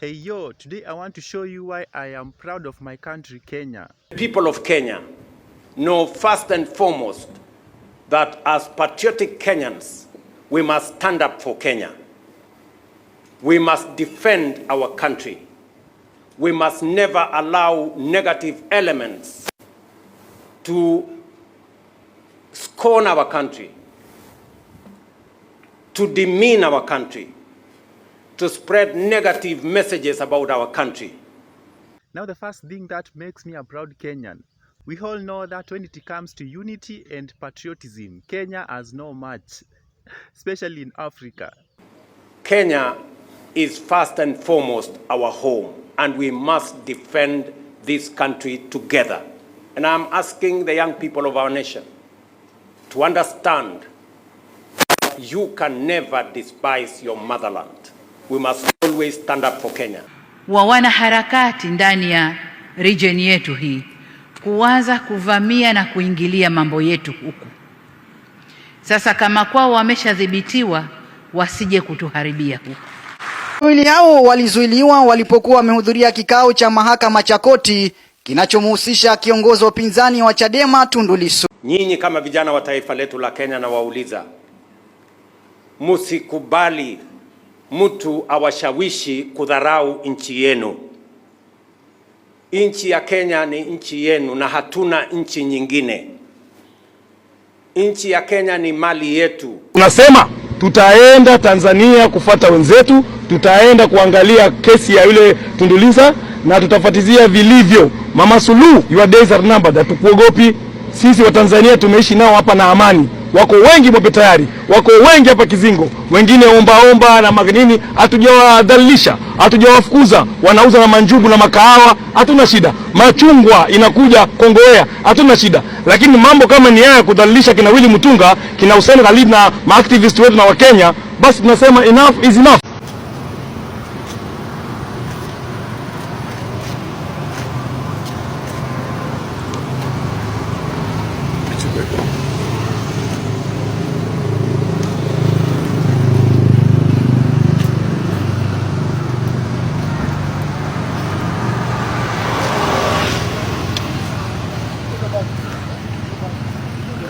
Hey yo, today I want to show you why I am proud of my country, Kenya. People of Kenya know first and foremost that as patriotic Kenyans, we must stand up for Kenya. We must defend our country. We must never allow negative elements to scorn our country, to demean our country, to spread negative messages about our country. Now the first thing that makes me a proud Kenyan, we all know that when it comes to unity and patriotism, Kenya has no match, especially in Africa. Kenya is first and foremost our home, and we must defend this country together. And I'm asking the young people of our nation to understand that you can never despise your motherland. We must always stand up for Kenya. Wana harakati ndani ya region yetu hii kuanza kuvamia na kuingilia mambo yetu huku. Sasa kama kwao wameshadhibitiwa, wasije kutuharibia huku. Wawili hao walizuiliwa walipokuwa wamehudhuria kikao cha mahakama cha koti kinachomhusisha kiongozi wa upinzani wa Chadema Tundu Lissu. Nyinyi kama vijana wa taifa letu la Kenya, na wauliza, musikubali mtu awashawishi kudharau nchi yenu. Nchi ya Kenya ni nchi yenu na hatuna nchi nyingine. Nchi ya Kenya ni mali yetu. Tunasema tutaenda Tanzania kufuata wenzetu, tutaenda kuangalia kesi ya yule Tundu Lissu na tutafuatilia vilivyo. Mama Suluhu, your days are numbered. Hatukuogopi. Sisi wa Tanzania tumeishi nao hapa na amani. Wako wengi Bobe tayari, wako wengi hapa Kizingo, wengine omba na magnini, hatujawadhalilisha, hatujawafukuza, wanauza na manjugu na makahawa, hatuna shida. Machungwa inakuja Kongowea, hatuna shida. Lakini mambo kama ni haya kudhalilisha kina Willy Mutunga, kina Hussein Khalid na maactivist wetu na Wakenya, basi tunasema enough is enough.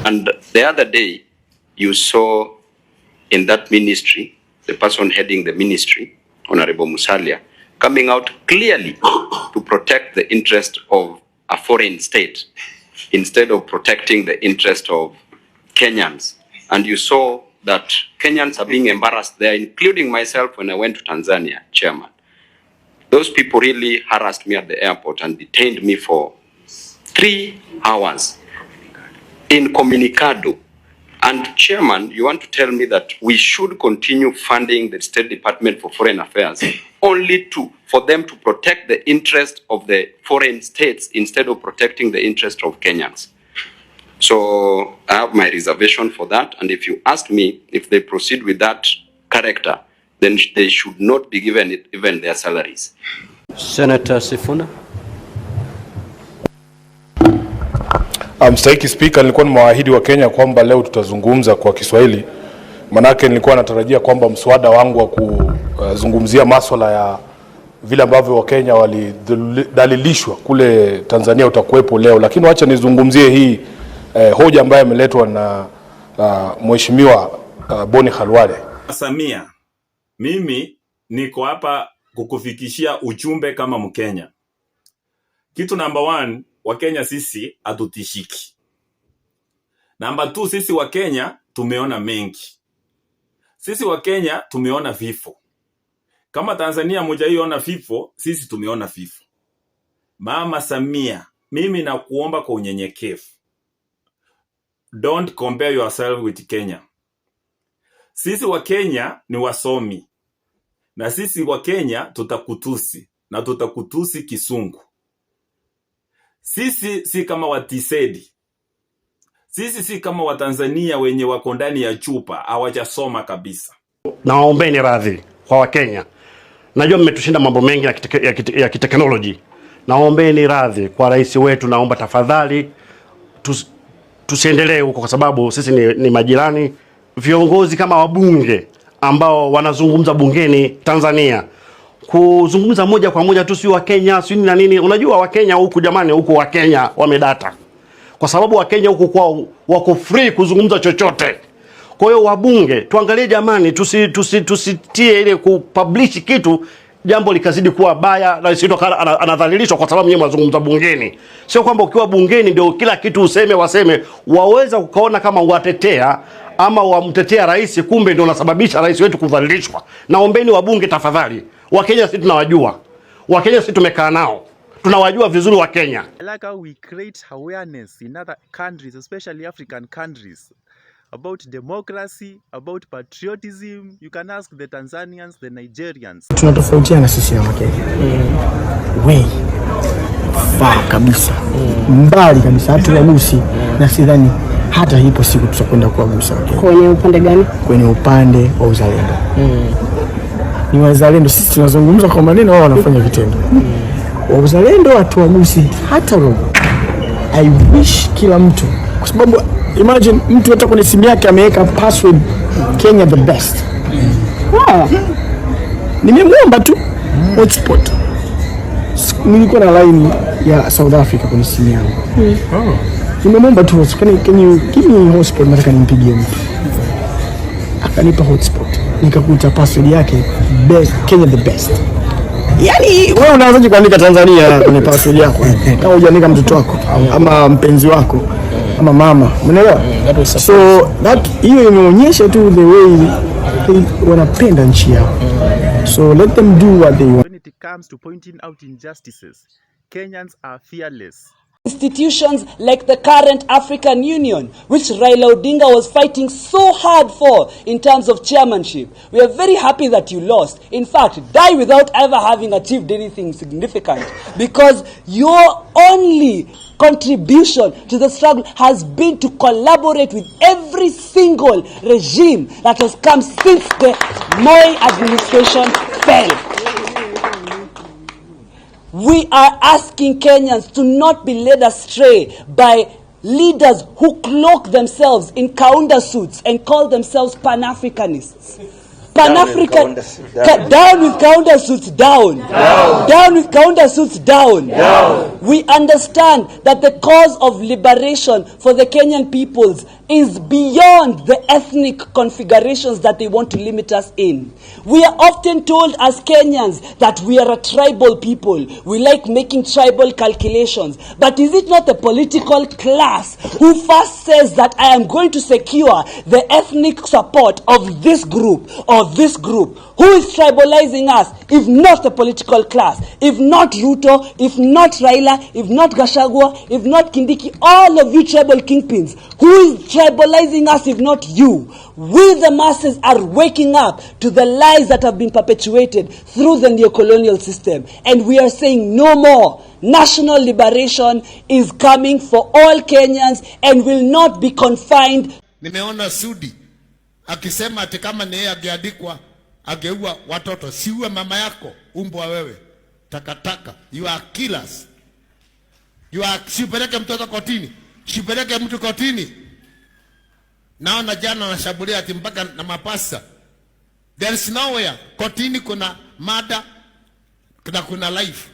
And the other day, you saw in that ministry, the person heading the ministry, Honorable Musalia, coming out clearly to protect the interest of a foreign state instead of protecting the interest of Kenyans. And you saw that Kenyans are being embarrassed there, including myself when I went to Tanzania, Chairman. Those people really harassed me at the airport and detained me for 3 hours. Incommunicado. And Chairman, you want to tell me that we should continue funding the State Department for Foreign Affairs only for them to protect the interest of the foreign states instead of protecting the interest of Kenyans. So I have my reservation for that. And if you ask me if they proceed with that character, then they should not be given even their salaries. Senator Sifuna. Mstahiki Speaker, nilikuwa nimewaahidi wa Kenya kwamba leo tutazungumza kwa Kiswahili. Manake nilikuwa natarajia kwamba mswada wangu wa kuzungumzia masuala ya vile ambavyo wa Kenya walidhalilishwa kule Tanzania utakuwepo leo. Lakini wacha nizungumzie hii hoja ambayo imeletwa na Mheshimiwa Boni Khalwale. Samia, mimi niko hapa kukufikishia ujumbe kama Mkenya. Kitu number 1, Wakenya sisi hatutishiki. Number 2, sisi Wakenya tumeona mengi. Sisi Wakenya tumeona vifo. Kama Tanzania mujaiona vifo, sisi tumeona vifo. Mama Samia, mimi nakuomba kwa unyenyekevu, don't compare yourself with Kenya. Sisi Wakenya ni wasomi. Na sisi Wakenya tutakutusi. Na tutakutusi kisungu. Sisi si kama watisedi. Sisi si kama Watanzania wenye wako ndani ya chupa, hawajasoma kabisa. Naombeni radhi kwa Wakenya. Najua mmetushinda mambo mengi ya kiteknoloji. Naombeni radhi kwa rais wetu, naomba tafadhali tusiendelee huko kwa sababu sisi ni majirani. Viongozi kama wabunge ambao wanazungumza bungeni Tanzania kuzungumza moja kwa moja tu, si wa Kenya si na nini. Unajua wa Kenya huku jamani, huku wa Kenya wamedata, kwa sababu wa Kenya huku kwao wako free kuzungumza chochote. Kwa hiyo wabunge tuangalie jamani, tusitie ile kupublish kitu jambo likazidi kuwa baya na sio anadhalilishwa kwa sababu yeye mazungumza bungeni. Sio kwamba ukiwa bungeni ndio kila kitu waseme, waweza kukaona kama watetea ama wamtetea rais, kumbe ndio unasababisha rais wetu kudhalilishwa. Naombeni wabunge tafadhali. Wakenya sisi tunawajua. Wakenya sisi tumekaa nao. Tunawajua vizuri wa Kenya. I like how we create awareness in other countries, especially African countries, about democracy, about patriotism. You can ask the Tanzanians, the Nigerians. Tunatofautiana sisi na Wakenya. We far kabisa. Mbali kabisa, hatuwagusi na sidhani hata hipo siku tutakwenda kuwagusa Wakenya. Kwenye upande gani? Kwenye upande wa uzalendo. Ni wazalendo, sisi tunazungumza kwa maneno, wao wanafanya vitendo. Wa uzalendo hatuwagusi hata robo. I wish kila mtu, kwa sababu imagine mtu hata kwenye simu yake ameweka password Kenya the best. Nimemwomba tu hotspot. Nilikuwa na line ya South Africa kwenye simu yangu. Nimemwomba tu, can you give me hotspot, nataka nimpigie mtu. Akanipa hotspot. Nikakuta password yake best, Kenya the best. Yaani wewe unaanzaje kuandika Tanzania kwenye password yako? Kama hujaandika mtoto wako ama mpenzi wako ama mama, umeelewa? So that hiyo inaonyesha tu the way wanapenda nchi yao. So let them do what they want. When it comes to pointing out injustices, Kenyans are fearless. Institutions like the current African Union, which Raila Odinga was fighting so hard for in terms of chairmanship. We are very happy that you lost. In fact, die without ever having achieved anything significant, because your only contribution to the struggle has been to collaborate with every single regime that has come since the Moi administration fell. We are asking Kenyans to not be led astray by leaders who cloak themselves in Kaunda suits and call themselves Pan-Africanists. Pan-African, down with Kaunda suits, down. Down with Kaunda suits, down. We understand that the cause of liberation for the Kenyan peoples is beyond the ethnic configurations that they want to limit us in. We are often told as Kenyans that we are a tribal people. We like making tribal calculations. But is it not the political class who first says that I am going to secure the ethnic support of this group or this group? Who is tribalizing us if not the political class? If not Ruto, if not Raila, if not Gachagua, if not Kindiki, all of you tribal kingpins, who is tribalizing us if not you? We the masses are waking up to the lies that have been perpetuated through the neocolonial system, and we are saying no more. National liberation is coming for all Kenyans and will not be confined. Nimeona Sudi akisema ati kama ni yeye angeandikwa angeua watoto, siue mama yako, umbwa wewe, takataka, you are killers. You are, sipeleke mtoto kotini, sipeleke mtu kotini. Naona jana nashambulia ati mpaka na mapasa. There is nowhere. Kotini kuna mada, kuna life.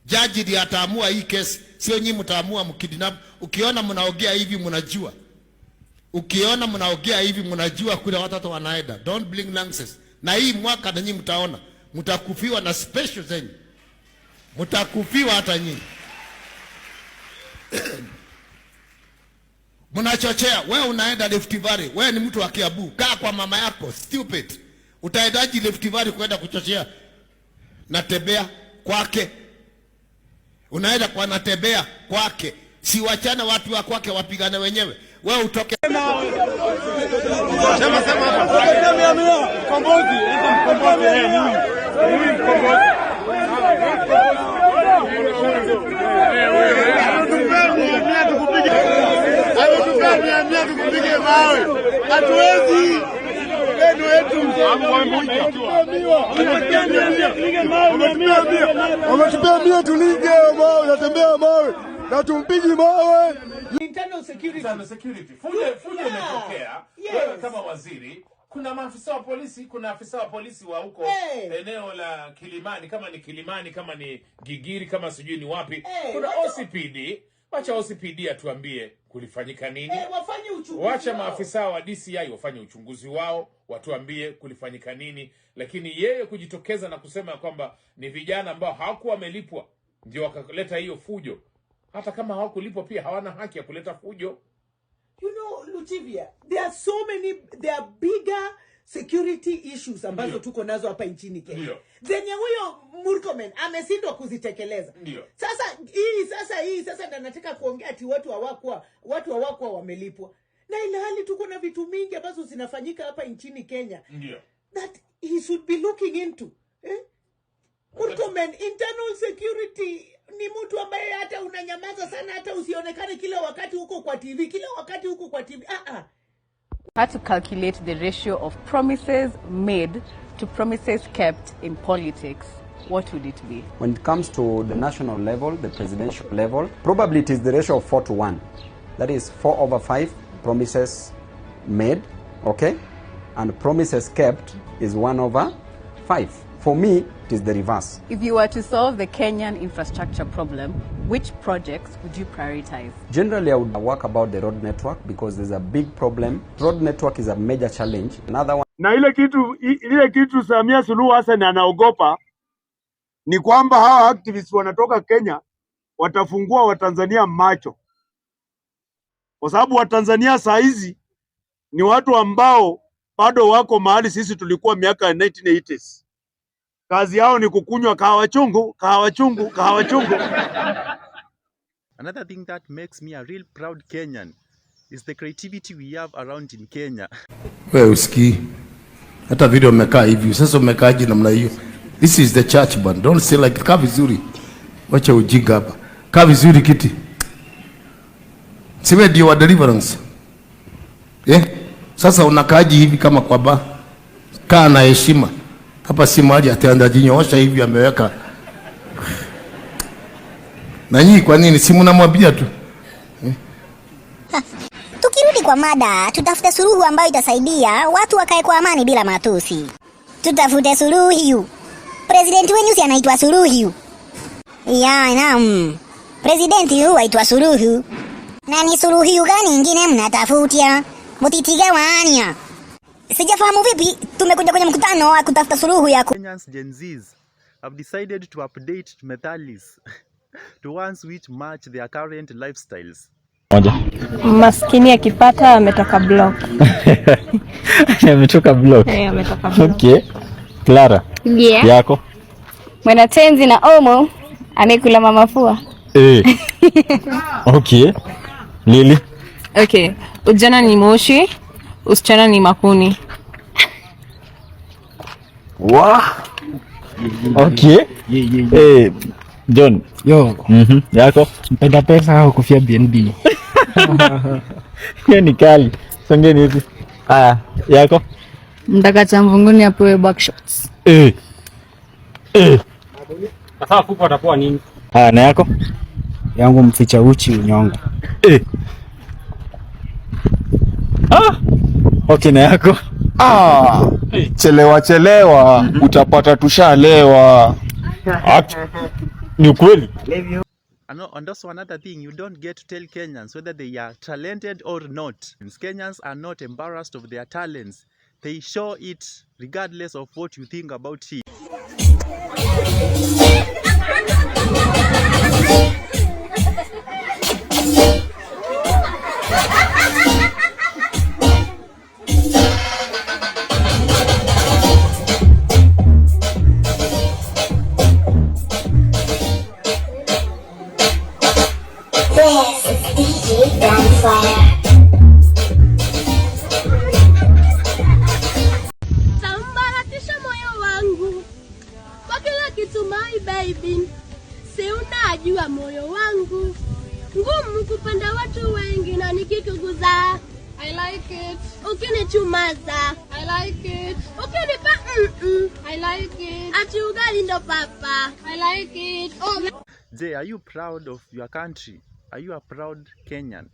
Jaji ndiye ataamua hii kesi, sio nyinyi mtaamua mkidinap. Ukiona mnaongea hivi mnajua. Ukiona mnaongea hivi mnajua kule watoto wanaenda. Don't bring nonsense. Na hii mwaka na nyinyi mtaona mtakufiwa na special zenyu. Mtakufiwa hata nyinyi. Mnachochea, wewe unaenda Rift Valley, wewe ni mtu wa Kiambu, kaa kwa mama yako, stupid. Utaendaje Rift Valley kwenda kuchochea? Natembea kwake. Unaenda kwa natembea kwake. Si wachana watu wa kwake wapigane wenyewe. Wewe utoke. Sema kombozi, kombozi tukupige mawe. Hatuwezi. Ndio yetu. Wametupea mia tulige mawe, unatembea mawe. Na tumpigi mawe. Internal security. Fujo imetokea. Wewe kama waziri Kuna maafisa wa polisi wa huko eneo la Kilimani, kama ni Kilimani, kama ni Gigiri, kama sijui ni wapi. Kuna OCPD, wacha OCPD atuambie kulifanyika nini. Wafanye uchunguzi. Wacha maafisa wa DCI wafanye uchunguzi wao, watuambie kulifanyika nini. Lakini yeye kujitokeza na kusema kwamba ni vijana ambao hawakuwa wamelipwa ndio wakaleta hiyo fujo. Hata kama hawakulipwa pia hawana haki ya kuleta fujo. You know, Lutivia, there are bigger security issues ambazo tuko nazo hapa nchini Kenya. Zenye huyo Murkomen ameshindwa kuzitekeleza. Sasa ndio nataka kuongea ati watu hawakuwa wamelipwa. Na ilhali tuko na vitu mingi ambazo zinafanyika hapa nchini Kenya. That he should be looking into. Murkomen, internal security ni mtu ambaye hata unanyamaza sana, hata usionekane kila wakati huko kwa TV, Had to calculate the ratio of promises made to promises kept in politics. What would it be? When it comes to the national level, the presidential level, probably it is the ratio of 4-1. That is 4/5 promises made, okay? And promises kept is 1/5. For me, it is the reverse. If you were to solve the Kenyan infrastructure problem, which projects would you prioritize? Generally, I would work about the road network because there's a big problem. Road network is a major challenge. Another one. Na ile kitu Samia Suluhu Hassan anaogopa ni kwamba hawa activists wanatoka Kenya watafungua Watanzania macho. Kwa sababu Watanzania saa hizi ni watu ambao bado wako mahali sisi tulikuwa miaka 1980s. Kazi yao ni kukunywa kahawa chungu. Another thing that makes me a real proud Kenyan is the creativity we have around in Kenya. Wewe usikii. Hata video umekaa hivi. Sasa umekaaje namna hiyo? This is the church band. Don't say like kaa vizuri. Wacha ujinga hapa. Kaa vizuri kiti. Siwe ndio wa deliverance. Sasa unakaaje hivi kama kwa ba? Kaa na heshima. Hapa si mahali ataenda jinyoosha hivi ameweka. Na nyinyi kwa nini si mnamwambia tu? Tukirudi kwa mada, tutafute suluhu ambayo itasaidia watu wakae kwa amani bila matusi. Tutafute suluhu. President wenu si anaitwa Suluhu. Naam. President huyu aitwa Suluhu. Na ni suluhu gani nyingine mnatafutia? Mutitiga waania. Sijafahamu vipi tumekuja kwenye mkutano wa kutafuta suluhu ya Kenyans Gen Zs have decided to update methalis to ones which match their current lifestyles. Maskini akipata ametoka block. Ametoka block. Ametoka block. Okay. Clara. Yeah. Yako. Mwana tenzi na Omo amekula mamafua. Okay. Lily. Okay. Ujana ni moshi, usichana ni makuni. Okay. John. Yo. Yako. Mpenda pesa au kufia BNB? Hiyo ni kali. Songeni hivi. Yako. Mtaka cha mvunguni apewe backshots. Sasa fupo atakuwa nini? Na yako? Yangu mficha uchi unyonga. Okay, na yako? Chelewa. Utapata tushalewa. Ni ukweli. And also another thing, you don't get to tell Kenyans whether they are talented or not. Kenyans are not embarrassed of their talents. They show it regardless of what you think about it. This is DJ Gunfire. Sambaratisha moyo wangu kwa kila kitu my baby, si unajua moyo wangu ngumu kupenda watu wengi na nikikuguza I like it, ukinichumaza I like it, ukinipa I like it, ati ugali ndo papa I like it. Jay, are you proud of your country? Are you a proud Kenyan?